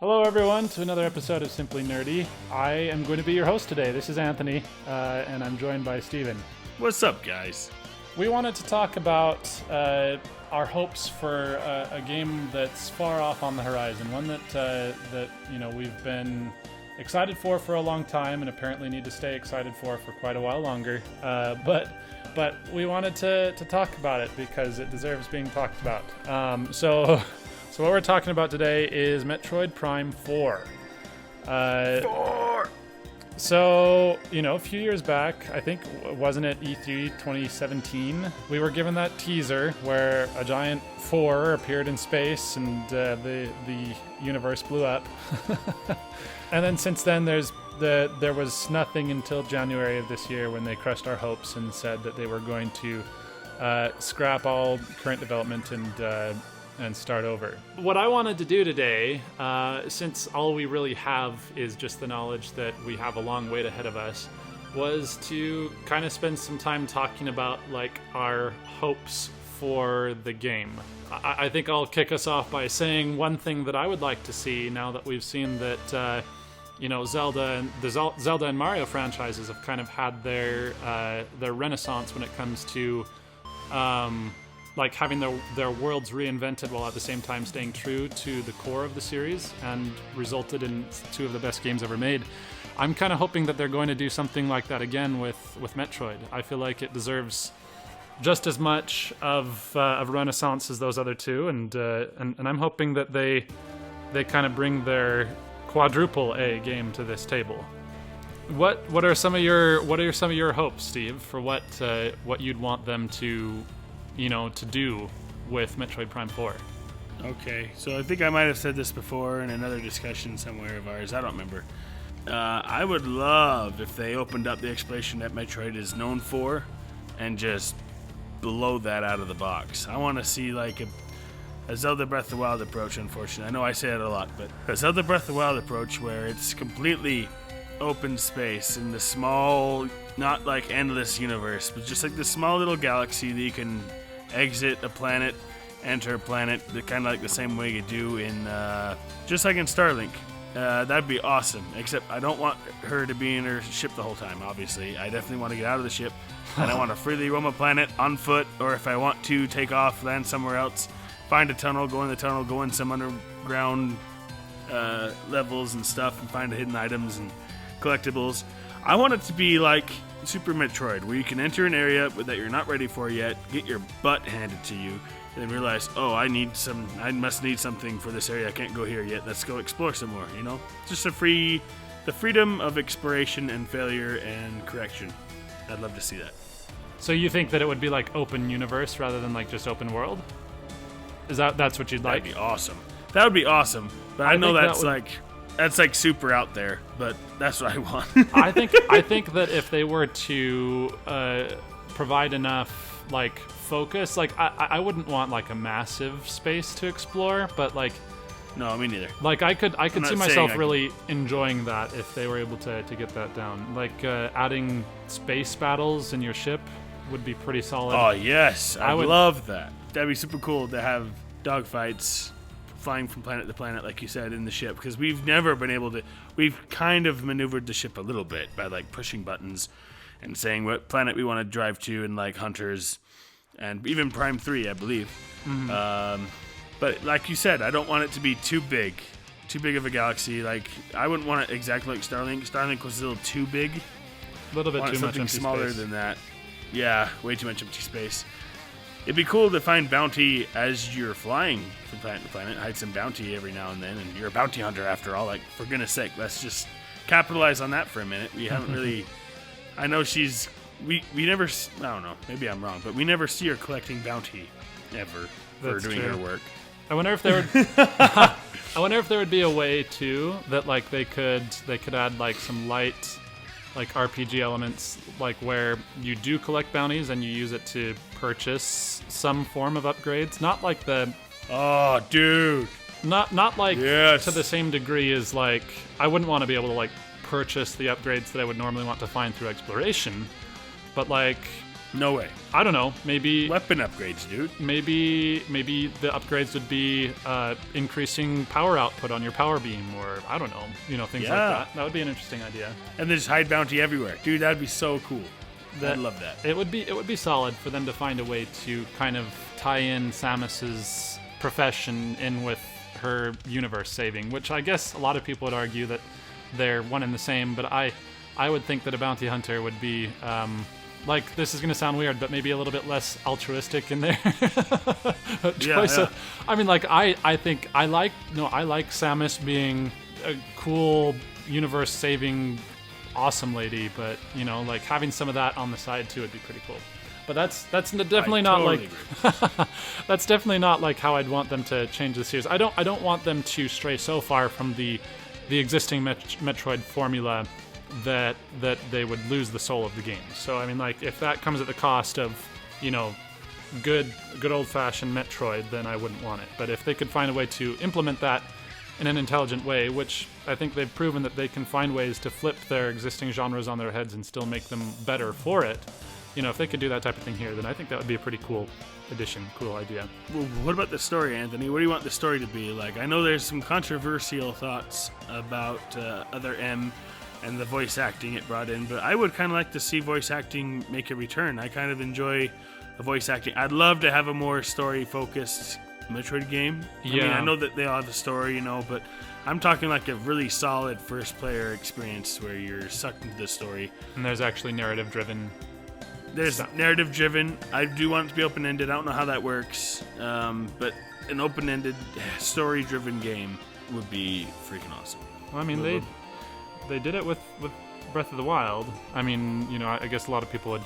Hello everyone to another episode of Simply Nerdy. I am going to be your host today. This is Anthony, and I'm joined by Steven. What's up, guys? We wanted to talk about our hopes for a game that's far off on the horizon, one that we've been excited for a long time, and apparently need to stay excited for quite a while longer. But we wanted to talk about it because it deserves being talked about. So what we're talking about today is Metroid Prime 4. So, a few years back, I think, wasn't it E3 2017? We were given that teaser where a giant 4 appeared in space and the universe blew up. And then since then, there was nothing until January of this year when they crushed our hopes and said that they were going to scrap all current development and start over. What I wanted to do today, since all we really have is just the knowledge that we have a long wait ahead of us, was to kind of spend some time talking about our hopes for the game. I think I'll kick us off by saying one thing that I would like to see now that we've seen that Zelda and Mario franchises have kind of had their renaissance when it comes to having their worlds reinvented while at the same time staying true to the core of the series and resulted in two of the best games ever made. I'm kind of hoping that they're going to do something like that again with Metroid. I feel like it deserves just as much of renaissance as those other two, and I'm hoping that they kind of bring their quadruple A game to this table. What are some of your hopes, Steve, for what you'd want them to do with Metroid Prime 4? Okay, so I think I might have said this before in another discussion somewhere of ours. I don't remember. I would love if they opened up the exploration that Metroid is known for and just blow that out of the box. I want to see a Zelda Breath of the Wild approach, unfortunately. I know I say it a lot, but a Zelda Breath of the Wild approach where it's completely open space in the small, not endless universe, but just the small little galaxy that you can exit a planet, enter a planet, kind of the same way you do in just like in Starlink. That'd be awesome, except I don't want her to be in her ship the whole time, obviously. I definitely want to get out of the ship, and I want to freely roam a planet on foot, or if I want to take off, land somewhere else, find a tunnel, go in the tunnel, go in some underground levels and stuff, and find hidden items and collectibles. I want it to be like Super Metroid, where you can enter an area that you're not ready for yet, get your butt handed to you, and then realize, I must need something for this area. I can't go here yet. Let's go explore some more. Just the freedom of exploration and failure and correction. I'd love to see that. So you think that it would be open universe rather than just open world? That's what you'd like? That'd be awesome. That would be awesome. But I know that's super out there, but that's what I want. I think that if they were to provide enough focus, I wouldn't want a massive space to explore, but no, me neither. I could see myself really enjoying that if they were able to get that down. Adding space battles in your ship would be pretty solid. Oh yes, I would love that. That'd be super cool to have dogfights flying from planet to planet, like you said, in the ship, because we've never been able to. We've kind of maneuvered the ship a little bit by pushing buttons and saying what planet we want to drive to, and hunters, and even Prime 3, I believe. Mm-hmm. But like you said, I don't want it to be too big of a galaxy. I wouldn't want it exactly like Starlink. Starlink was a little too big. A little bit too much something empty smaller space. Than that. Yeah, way too much empty space. It'd be cool to find bounty as you're flying from planet to planet, hide some bounty every now and then, and you're a bounty hunter after all. For goodness sake, let's just capitalize on that for a minute. We haven't really. I know we never. I don't know. Maybe I'm wrong, but we never see her collecting bounty ever for doing her work. I wonder if there would. I wonder if there would be a way too that they could add some light RPG elements, where you do collect bounties and you use it to purchase some form of upgrades. Not the. Oh, dude. Not yes. To the same degree as I wouldn't want to be able to purchase the upgrades that I would normally want to find through exploration, but No way. I don't know. Maybe Weapon upgrades, dude. maybe the upgrades would be increasing power output on your power beam, or I don't know, things like that. That would be an interesting idea. And there's hide bounty everywhere, dude. That'd be so cool. I'd love that. It would be solid for them to find a way to kind of tie in Samus's profession in with her universe saving, which I guess a lot of people would argue that they're one and the same, but I would think that a bounty hunter would be like, this is going to sound weird, but maybe a little bit less altruistic in their choice. Yeah. I mean, like, I think I like Samus being a cool universe saving awesome lady, but like having some of that on the side too would be pretty cool. But that's definitely not totally like that's definitely not like how I'd want them to change the series. I don't want them to stray so far from the existing Metroid formula that they would lose the soul of the game. So I mean, like, if that comes at the cost of good old-fashioned Metroid, then I wouldn't want it. But if they could find a way to implement that in an intelligent way, which I think they've proven that they can find ways to flip their existing genres on their heads and still make them better for it. If they could do that type of thing here, then I think that would be a pretty cool addition, cool idea. Well, what about the story, Anthony? What do you want the story to be like? I know there's some controversial thoughts about Other M and the voice acting it brought in, but I would kind of like to see voice acting make a return. I kind of enjoy the voice acting. I'd love to have a more story-focused Metroid game. I mean, I know that they all have a story, but I'm talking like a really solid first-player experience where you're sucked into the story. And there's actually narrative-driven. There's narrative-driven. I do want it to be open-ended. I don't know how that works, but an open-ended, story-driven game would be freaking awesome. Well, I mean, they did it with Breath of the Wild. I mean, I guess a lot of people would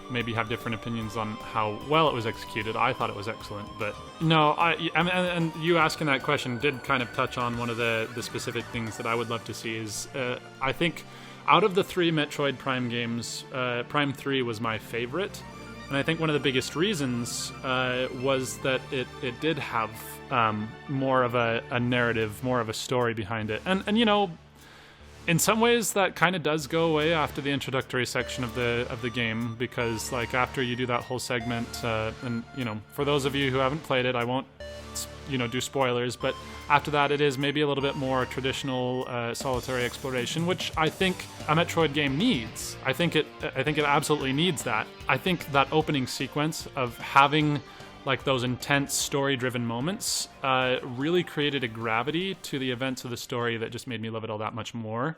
maybe have different opinions on how well it was executed. I thought it was excellent, but no, and you asking that question did kind of touch on one of the specific things that I would love to see is, I think out of the 3 Metroid Prime games, Prime 3 was my favorite, and I think one of the biggest reasons was that it did have more of a narrative, more of a story behind it, and in some ways, that kind of does go away after the introductory section of the game, because like after you do that whole segment, and for those of you who haven't played it, I won't do spoilers, but after that, it is maybe a little bit more traditional solitary exploration, which I think a Metroid game needs. I think it absolutely needs that. I think that opening sequence of having like those intense story-driven moments really created a gravity to the events of the story that just made me love it all that much more.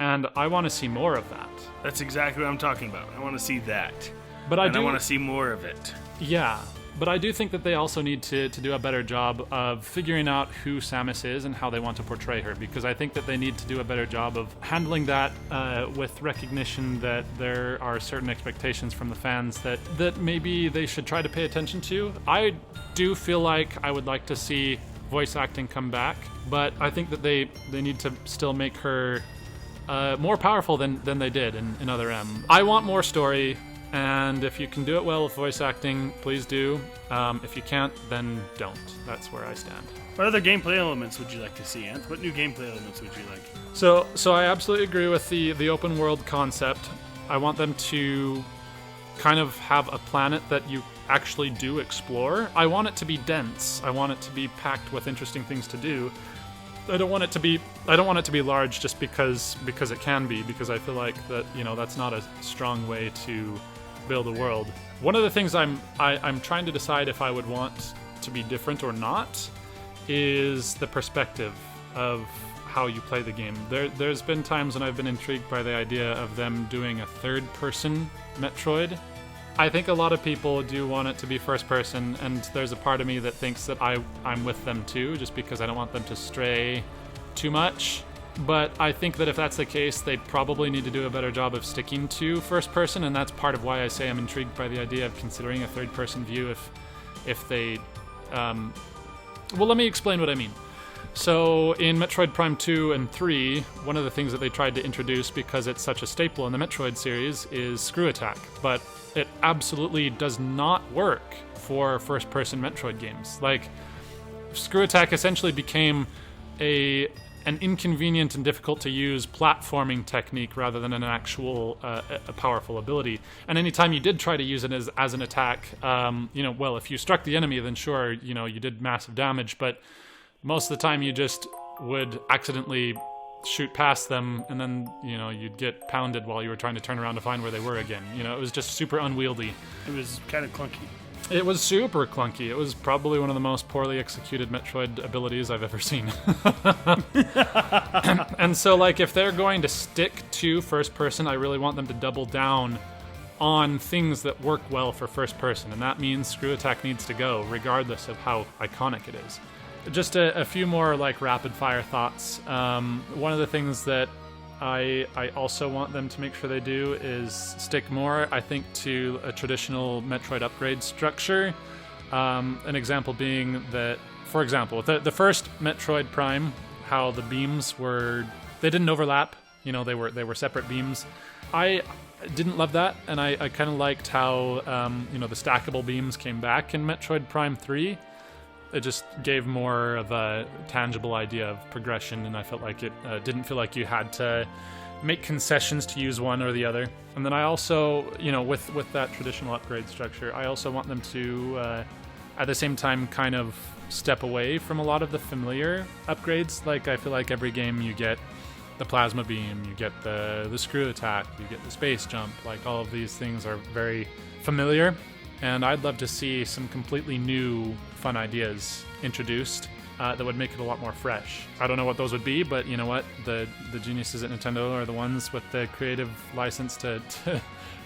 And I want to see more of that. That's exactly what I'm talking about. I want to see that. But I want to see more of it. Yeah. But I do think that they also need to do a better job of figuring out who Samus is and how they want to portray her, because I think that they need to do a better job of handling that with recognition that there are certain expectations from the fans that maybe they should try to pay attention to. I do feel like I would like to see voice acting come back, but I think that they need to still make her more powerful than they did in Other M. I want more story. And if you can do it well with voice acting, please do. If you can't, then don't. That's where I stand. What other gameplay elements would you like to see, Anth? What new gameplay elements would you like? So I absolutely agree with the open world concept. I want them to kind of have a planet that you actually do explore. I want it to be dense. I want it to be packed with interesting things to do. I don't want it to be large just because it can be, because I feel like that that's not a strong way to build a world. One of the things I'm trying to decide if I would want to be different or not is the perspective of how you play the game. There's been times when I've been intrigued by the idea of them doing a third-person Metroid. I think a lot of people do want it to be first person, and there's a part of me that thinks that I'm with them too, just because I don't want them to stray too much. But I think that if that's the case, they probably need to do a better job of sticking to first person, and that's part of why I say I'm intrigued by the idea of considering a third person view if they... Well, let me explain what I mean. So in Metroid Prime 2 and 3, one of the things that they tried to introduce, because it's such a staple in the Metroid series, is screw attack. But it absolutely does not work for first-person Metroid games. Like, screw attack essentially became a an inconvenient and difficult to use platforming technique rather than an actual a powerful ability. And anytime you did try to use it as an attack, well, if you struck the enemy, then sure, you did massive damage, but most of the time you just would accidentally shoot past them, and then, you'd get pounded while you were trying to turn around to find where they were again. It was just super unwieldy. It was kind of clunky. It was super clunky. It was probably one of the most poorly executed Metroid abilities I've ever seen. And so, if they're going to stick to first person, I really want them to double down on things that work well for first person, and that means screw attack needs to go, regardless of how iconic it is. Just a few more rapid fire thoughts. One of the things that I also want them to make sure they do is stick more, I think, to a traditional Metroid upgrade structure. An example being that, for example, the first Metroid Prime, how the beams they didn't overlap. They were separate beams. I didn't love that, and I kind of liked how the stackable beams came back in Metroid Prime 3. It just gave more of a tangible idea of progression, and I felt like it didn't feel like you had to make concessions to use one or the other. And then I also, with that traditional upgrade structure, I also want them to, at the same time, kind of step away from a lot of the familiar upgrades. I feel like every game you get the plasma beam, you get the screw attack, you get the space jump. All of these things are very familiar. And I'd love to see some completely new, fun ideas introduced that would make it a lot more fresh. I don't know what those would be, but you know what? The geniuses at Nintendo are the ones with the creative license to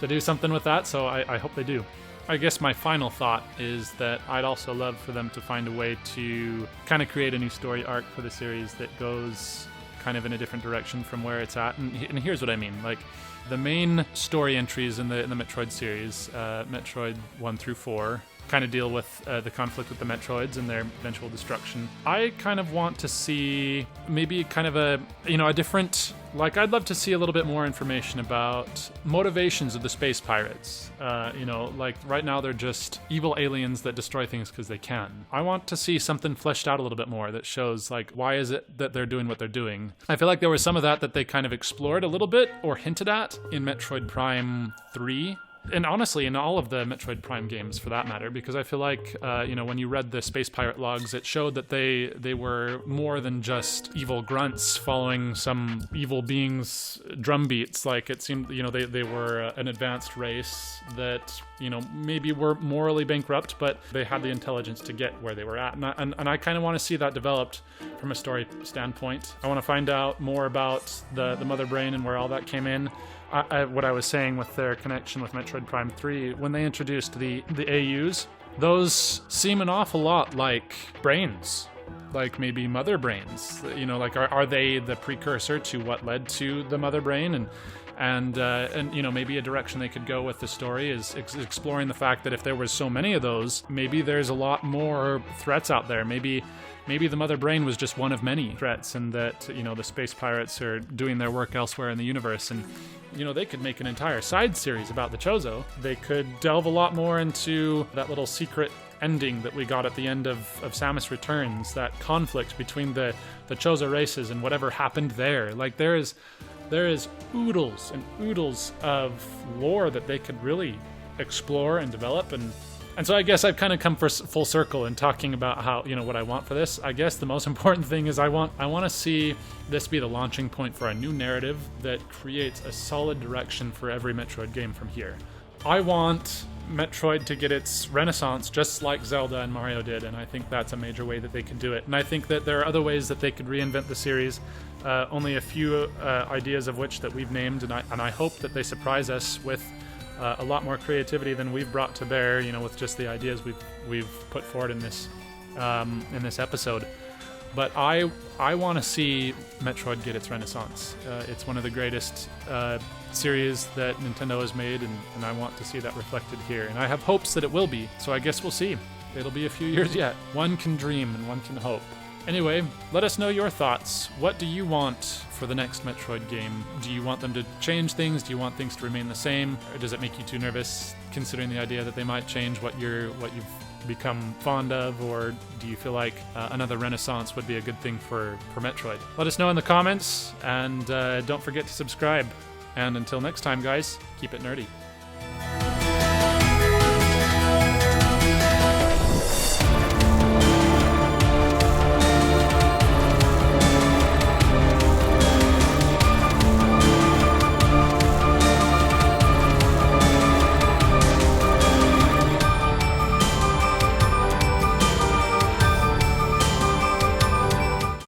do something with that, so I hope they do. I guess my final thought is that I'd also love for them to find a way to kind of create a new story arc for the series that goes kind of in a different direction from where it's at. And here's what I mean. The main story entries in the Metroid series, Metroid 1 through 4, kind of deal with the conflict with the Metroids and their eventual destruction. I kind of want to see maybe kind of a different... I'd love to see a little bit more information about motivations of the space pirates. Right now they're just evil aliens that destroy things because they can. I want to see something fleshed out a little bit more that shows, why is it that they're doing what they're doing. I feel like there was some of that they kind of explored a little bit or hinted at in Metroid Prime 3. And honestly, in all of the Metroid Prime games, for that matter, because I feel like, when you read the Space Pirate logs, it showed that they were more than just evil grunts following some evil being's drum beats. It seemed, they were an advanced race that, maybe were morally bankrupt, but they had the intelligence to get where they were at. And I kind of want to see that developed from a story standpoint. I want to find out more about the Mother Brain and where all that came in. What I was saying with their connection with Metroid Prime 3, when they introduced the AUs, those seem an awful lot like brains, maybe mother brains. Are they the precursor to what led to the Mother Brain? And maybe a direction they could go with the story is exploring the fact that if there was so many of those, maybe there's a lot more threats out there. Maybe the Mother Brain was just one of many threats, and that, the space pirates are doing their work elsewhere in the universe. And, they could make an entire side series about the Chozo. They could delve a lot more into that little secret ending that we got at the end of Samus Returns, that conflict between the Chozo races and whatever happened there. There is oodles and oodles of lore that they could really explore and develop. And so I guess I've kind of come full circle in talking about how, what I want for this. I guess the most important thing is I want to see this be the launching point for a new narrative that creates a solid direction for every Metroid game from here. I want Metroid to get its renaissance just like Zelda and Mario did, and I think that's a major way that they could do it. And I think that there are other ways that they could reinvent the series, only a few ideas of which that we've named, and I hope that they surprise us with a lot more creativity than we've brought to bear, with just the ideas we've put forward in this episode. But I want to see Metroid get its renaissance. It's one of the greatest series that Nintendo has made, and I want to see that reflected here. And I have hopes that it will be, so I guess we'll see. It'll be a few years yet. One can dream and one can hope. Anyway, let us know your thoughts. What do you want for the next Metroid game? Do you want them to change things? Do you want things to remain the same? Or does it make you too nervous, considering the idea that they might change what you've become fond of, or do you feel like another renaissance would be a good thing for Metroid? Let us know in the comments, and don't forget to subscribe. And until next time, guys, keep it nerdy.